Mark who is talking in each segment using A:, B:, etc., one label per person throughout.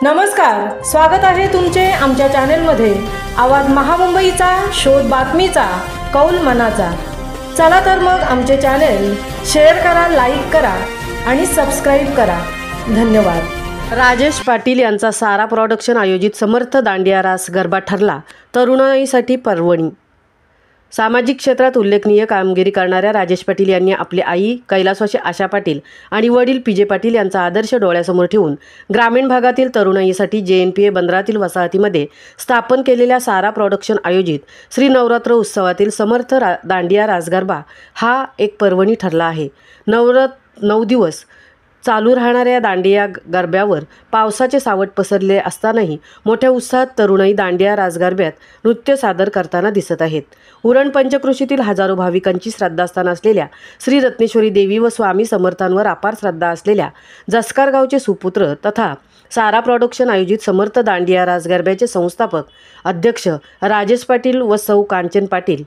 A: नमस्कार, स्वागत आहे तुमचे आमच्या चॅनलमध्ये। आवाज महामुंबईचा, शोध बातमीचा, कौल मनाचा। चला तर मग आमचे चॅनल शेअर करा, लाईक करा आणि सबस्क्राइब करा। धन्यवाद।
B: राजेश पाटील यांचा सारा प्रोडक्शन आयोजित समर्थ दांडिया रास गरबा ठरला तरुणाईसाठी पर्वणी। सामाजिक क्षेत्रात उल्लेखनीय कामगिरी करणाऱ्या राजेश पाटील यांनी आपली आई कैलासवासी आशा पाटील आणि वडील पीजे पाटील यांचा आदर्श डोळ्यासमोर ठेवून ग्रामीण भागातील तरुणाईसाठी JNPA बंदरातील वसाहतीमध्ये स्थापन केलेल्या सारा प्रोडक्शन आयोजित श्री नवरात्र उत्सवातील समर्थ दांडिया रास गरबा हा एक पर्वणी ठरला आहे। 9 दिवस चालू राहणाऱ्या दांडिया गरब्यावर पावसाचे सावट पसरले असतानाही मोठ्या उत्साहात तरुणाई दांडिया रास गरब्यात नृत्य सादर करताना दिसत आहेत। उरण पंचक्रोशीतील हजारो भाविकांची श्रद्धास्थान असलेल्या श्री रत्नेश्वरी देवी व स्वामी समर्थांवर अपार श्रद्धा असलेल्या जसकार गावचे सुपुत्र तथा सारा प्रोडक्शन आयोजित समर्थ दांडिया रास गरब्याचे संस्थापक अध्यक्ष राजेश पाटील व सौ कांचन पाटील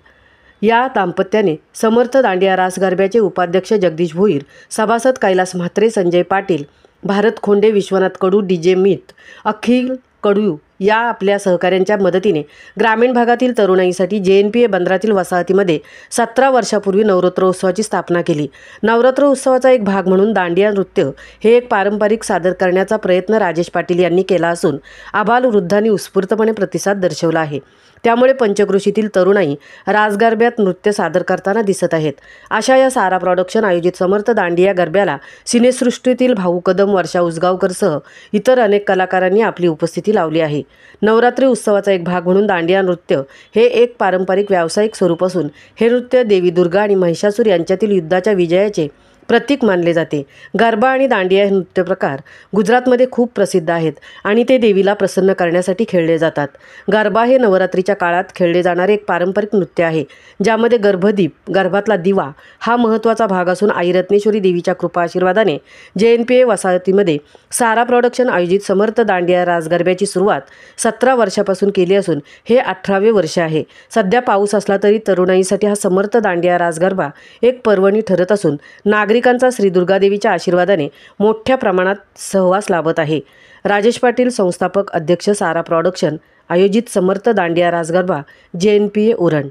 B: या दाम्पत्याने समर्थ दांडिया रास गरब्याचे उपाध्यक्ष जगदीश भोईर, सभासद कैलास म्हात्रे, संजय पाटील, भारत खोंडे, विश्वनाथ कडू, DJ मित, अखिल कडू या आपल्या सहकाऱ्यांच्या मदतीने ग्रामीण भागातील तरुणाईसाठी JNPA बंदरातील वसाहतीमध्ये 17 वर्षापूर्वी नवरात्र उत्सवाची स्थापना केली। नवरात्र उत्सवाचा एक भाग म्हणून दांडिया नृत्य हे एक पारंपरिक सादर करण्याचा प्रयत्न राजेश पाटील यांनी केला असून आबाल वृद्धांनी उत्स्फूर्तपणे प्रतिसाद दर्शवला आहे। त्यामुळे पंचक्रोशीतील तरुणाई रास गरब्यात नृत्य सादर करताना दिसत आहेत। अशा या सारा प्रोडक्शन आयोजित समर्थ दांडिया गरब्याला सिनेसृष्टीतील भाऊ कदम, वर्षा उसगावकरसह इतर अनेक कलाकारांनी आपली उपस्थिती लावली आहे। नवरात्री उत्सवाचा एक भाग म्हणून दांडिया नृत्य हे एक पारंपरिक व्यावसायिक स्वरूप असून हे नृत्य देवी दुर्गा आणि महिषासूर यांच्यातील युद्धाच्या विजयाचे प्रतीक मानले जाते। गरबा आणि दांडिया हे नृत्य प्रकार गुजरातमध्ये खूप प्रसिद्ध आहेत आणि ते देवीला प्रसन्न करण्यासाठी खेळले जातात। गरबा हे नवरात्रीच्या काळात खेळले जाणारे एक पारंपरिक नृत्य आहे, ज्यामध्ये गर्भदीप, गर्भातला दिवा हा महत्त्वाचा भाग असून आई रत्नेश्वरी देवीच्या कृपा आशीर्वादाने JNPA वसाहतीमध्ये सारा प्रोडक्शन आयोजित समर्थ दांडिया रास गरब्याची सुरुवात 17 वर्षापासून केली असून हे 18वे वर्ष आहे। सध्या पाऊस असला तरी तरुणाईसाठी हा समर्थ दांडिया रास गरबा एक पर्वणी ठरत असून नागरिकांचा श्री दुर्गादेवीच्या आशीर्वादाने मोठ्या प्रमाणात सहवास लाभत आहे। राजेश पाटील, संस्थापक अध्यक्ष, सारा प्रोडक्शन आयोजित समर्थ दांडिया रास गरबा, JNPA उरण।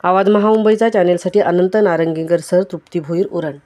B: आवाज महामुंबईचा चॅनेलसाठी अनंत नारंगीकर सर, तृप्ती भोईर, उरण।